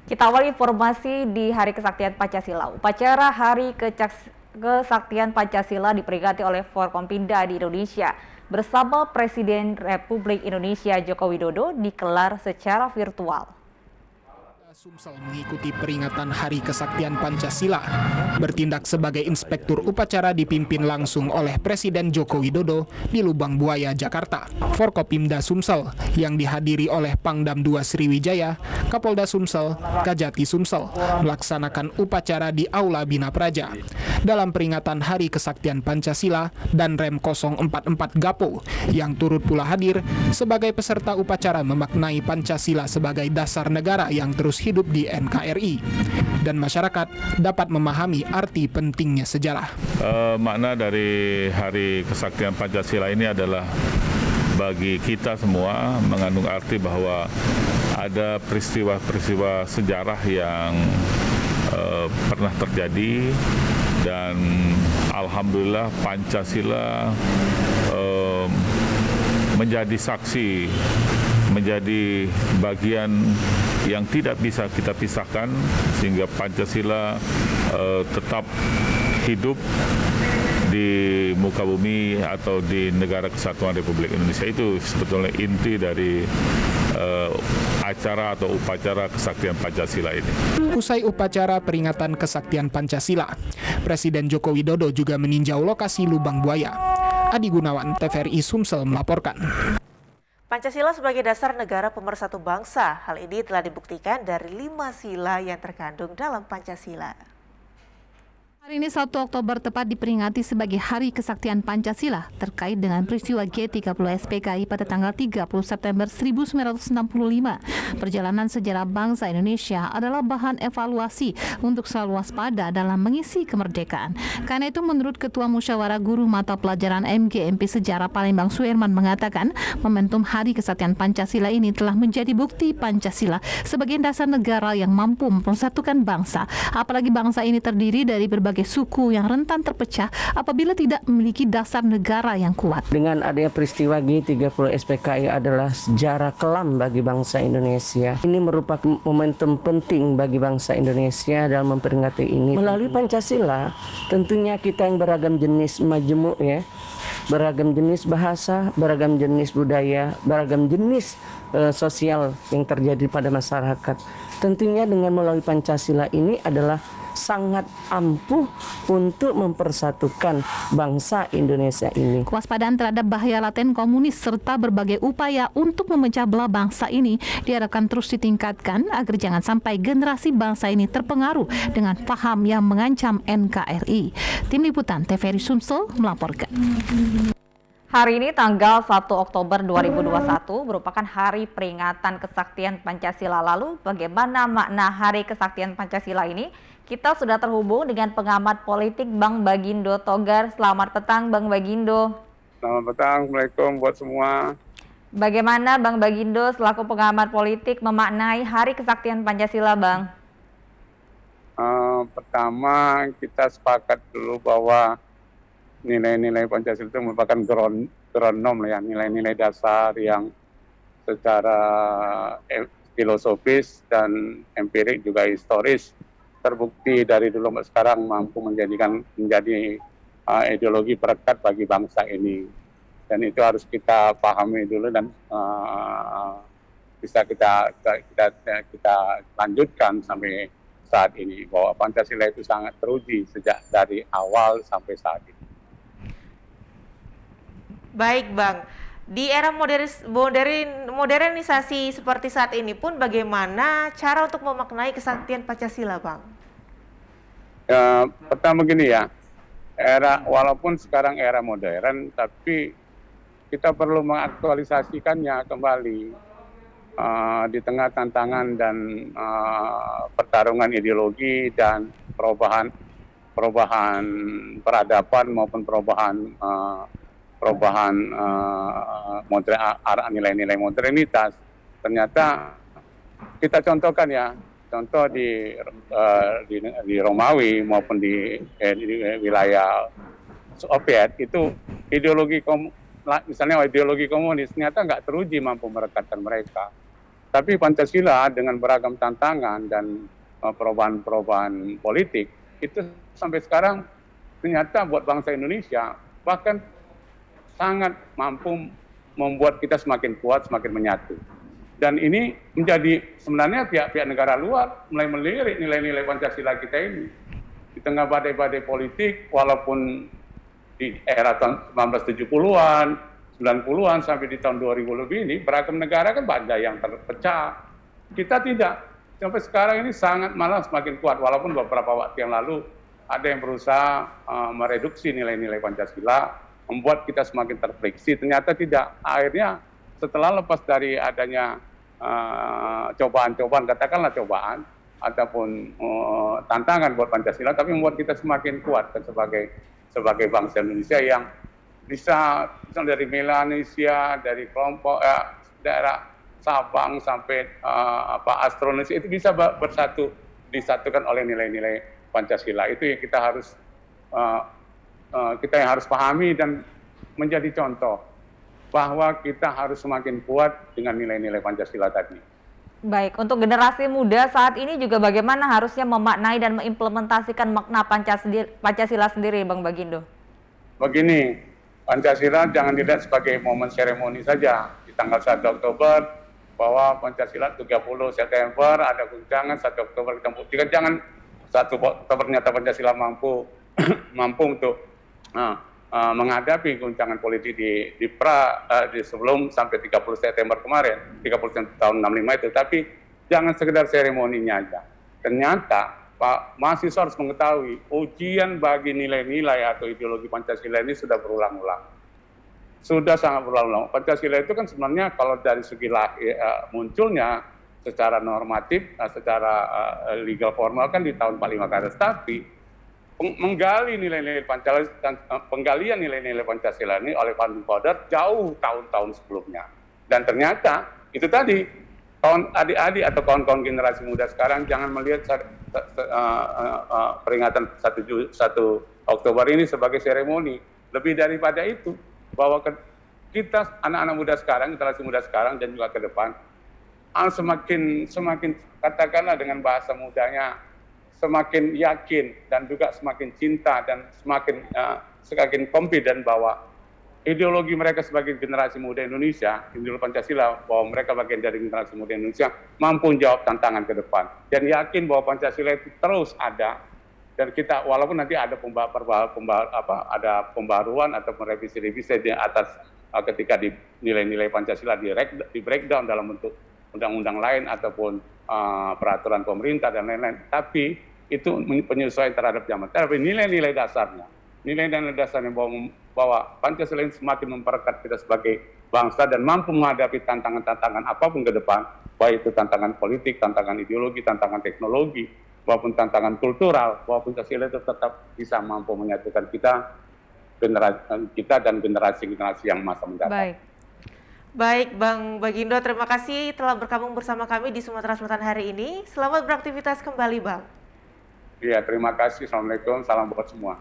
Kita awali informasi di Hari Kesaktian Pancasila. Upacara Kesaktian Pancasila diperingati oleh Forkompimda di Indonesia bersama Presiden Republik Indonesia Joko Widodo dikelar secara virtual. Sumsel mengikuti peringatan Hari Kesaktian Pancasila. Bertindak sebagai inspektur upacara dipimpin langsung oleh Presiden Joko Widodo di Lubang Buaya, Jakarta. Forkopimda Sumsel yang dihadiri oleh Pangdam II Sriwijaya, Kapolda Sumsel, Kajati Sumsel melaksanakan upacara di Aula Bina Praja. Dalam peringatan Hari Kesaktian Pancasila dan Rem 044 Gapo yang turut pula hadir sebagai peserta upacara memaknai Pancasila sebagai dasar negara yang terus hidup di NKRI dan masyarakat dapat memahami arti pentingnya sejarah. Makna dari Hari Kesaktian Pancasila ini adalah bagi kita semua mengandung arti bahwa ada peristiwa-peristiwa sejarah yang pernah terjadi dan alhamdulillah Pancasila menjadi saksi, menjadi bagian yang tidak bisa kita pisahkan sehingga Pancasila tetap hidup di muka bumi atau di negara kesatuan Republik Indonesia. Itu sebetulnya inti dari acara atau upacara Kesaktian Pancasila ini. Usai upacara peringatan Kesaktian Pancasila, Presiden Joko Widodo juga meninjau lokasi Lubang Buaya. Adi Gunawan, TVRI Sumsel melaporkan. Pancasila sebagai dasar negara pemersatu bangsa. Hal ini telah dibuktikan dari 5 sila yang terkandung dalam Pancasila. Hari ini 1 Oktober tepat diperingati sebagai Hari Kesaktian Pancasila terkait dengan peristiwa G30 SPKI pada tanggal 30 September 1965. Perjalanan sejarah bangsa Indonesia adalah bahan evaluasi untuk selalu waspada dalam mengisi kemerdekaan. Karena itu menurut Ketua Musyawarah Guru Mata Pelajaran MGMP Sejarah Palembang Suherman mengatakan momentum Hari Kesaktian Pancasila ini telah menjadi bukti Pancasila sebagai dasar negara yang mampu mempersatukan bangsa. Apalagi bangsa ini terdiri dari berbagai suku yang rentan terpecah apabila tidak memiliki dasar negara yang kuat. Dengan adanya peristiwa G30 SPKI adalah sejarah kelam bagi bangsa Indonesia. Ini merupakan momentum penting bagi bangsa Indonesia dalam memperingati ini. Melalui Pancasila, tentunya kita yang beragam jenis majemuk ya, beragam jenis bahasa, beragam jenis budaya, beragam jenis sosial yang terjadi pada masyarakat. Tentunya dengan melalui Pancasila ini adalah sangat ampuh untuk mempersatukan bangsa Indonesia ini. Kewaspadaan terhadap bahaya laten komunis serta berbagai upaya untuk memecah belah bangsa ini diharapkan terus ditingkatkan agar jangan sampai generasi bangsa ini terpengaruh dengan paham yang mengancam NKRI. Tim Liputan TVRI Sumsel melaporkan. Hari ini tanggal 1 Oktober 2021 merupakan hari peringatan Kesaktian Pancasila. Lalu bagaimana makna Hari Kesaktian Pancasila ini? Kita sudah terhubung dengan pengamat politik Bang Bagindo Togar. Selamat petang Bang Bagindo. Selamat petang, Assalamualaikum buat semua. Bagaimana Bang Bagindo selaku pengamat politik memaknai Hari Kesaktian Pancasila, Bang? Pertama kita sepakat dulu bahwa nilai-nilai Pancasila itu merupakan gronom ya, nilai-nilai dasar yang secara filosofis dan empirik juga historis terbukti dari dulu sampai sekarang mampu menjadi ideologi perekat bagi bangsa ini. Dan itu harus kita pahami dulu dan bisa kita lanjutkan sampai saat ini bahwa Pancasila itu sangat teruji sejak dari awal sampai saat ini. Baik Bang, di era modernisasi seperti saat ini pun bagaimana cara untuk memaknai kesaktian Pancasila, Bang? Pertama begini ya, walaupun sekarang era modern, tapi kita perlu mengaktualisasikannya kembali di tengah tantangan dan pertarungan ideologi dan perubahan peradaban maupun perubahan nilai-nilai modernitas. Ternyata kita contohkan ya, contoh di Romawi maupun di wilayah Soviet itu misalnya ideologi komunis ternyata nggak teruji mampu merekatkan mereka. Tapi Pancasila dengan beragam tantangan dan perubahan-perubahan politik itu sampai sekarang ternyata buat bangsa Indonesia bahkan sangat mampu membuat kita semakin kuat, semakin menyatu. Dan ini menjadi sebenarnya pihak-pihak negara luar mulai melirik nilai-nilai Pancasila kita ini. Di tengah badai-badai politik, walaupun di era tahun 1970-an, 90-an sampai di tahun 2000 lebih ini, beragam negara kan banyak yang terpecah. Kita tidak. Sampai sekarang ini sangat malah semakin kuat, walaupun beberapa waktu yang lalu ada yang berusaha mereduksi nilai-nilai Pancasila, membuat kita semakin terfriksi. Ternyata tidak. Akhirnya setelah lepas dari adanya cobaan-cobaan, katakanlah cobaan, ataupun tantangan buat Pancasila, tapi membuat kita semakin kuat sebagai bangsa Indonesia yang bisa dari Melanesia, dari kelompok daerah Sabang sampai Austronesia itu bisa bersatu, disatukan oleh nilai-nilai Pancasila. Itu yang kita harus pahami dan menjadi contoh bahwa kita harus semakin kuat dengan nilai-nilai Pancasila tadi. Baik, untuk generasi muda saat ini juga bagaimana harusnya memaknai dan mengimplementasikan makna Pancasila sendiri, Bang Bagindo? Begini, Pancasila jangan dilihat sebagai momen seremoni saja. Di tanggal 1 Oktober, bahwa Pancasila 30 September, ada guncangan, 1 Oktober kita buktikan. Jangan 1 Oktober ternyata Pancasila mampu untuk menghadapi guncangan politik di sebelum sampai 30 September kemarin, 30 tahun 65 itu. Tapi jangan sekedar seremoninya aja. Ternyata Pak mahasiswa harus mengetahui ujian bagi nilai-nilai atau ideologi Pancasila ini sudah berulang-ulang. Sudah sangat berulang-ulang. Pancasila itu kan sebenarnya kalau dari segi munculnya secara normatif, secara legal formal kan di tahun 45 ke atas. Tapi menggali nilai-nilai Pancasila, penggalian nilai-nilai Pancasila ini oleh Founding Father jauh tahun-tahun sebelumnya. Dan ternyata itu tadi, kawan adik-adik atau kawan-kawan generasi muda sekarang jangan melihat peringatan 1 Oktober ini sebagai seremoni. Lebih daripada itu, bahwa kita anak-anak muda sekarang, generasi muda sekarang dan juga ke depan semakin katakanlah dengan bahasa mudanya, semakin yakin dan juga semakin cinta dan semakin confident bahwa ideologi mereka sebagai generasi muda Indonesia, ideologi Pancasila, bahwa mereka bagian dari generasi muda Indonesia, mampu menjawab tantangan ke depan. Dan yakin bahwa Pancasila itu terus ada, dan kita walaupun nanti ada pembaruan atau revisi-revisi di atas ketika di nilai-nilai Pancasila di breakdown dalam bentuk undang-undang lain ataupun peraturan pemerintah dan lain-lain. Tapi itu penyesuaian terhadap zaman. Tapi nilai-nilai dasarnya bahwa Pancasila ini semakin memperekat kita sebagai bangsa dan mampu menghadapi tantangan-tantangan apapun ke depan, baik itu tantangan politik, tantangan ideologi, tantangan teknologi, maupun tantangan kultural, bahwa Pancasila itu tetap bisa mampu menyatukan kita dan generasi-generasi yang masa mendatang. Baik, Bang Bagindo, terima kasih telah bergabung bersama kami di Sumatera Selatan hari ini. Selamat beraktivitas kembali, Bang. Iya, terima kasih. Assalamualaikum, salam buat semua.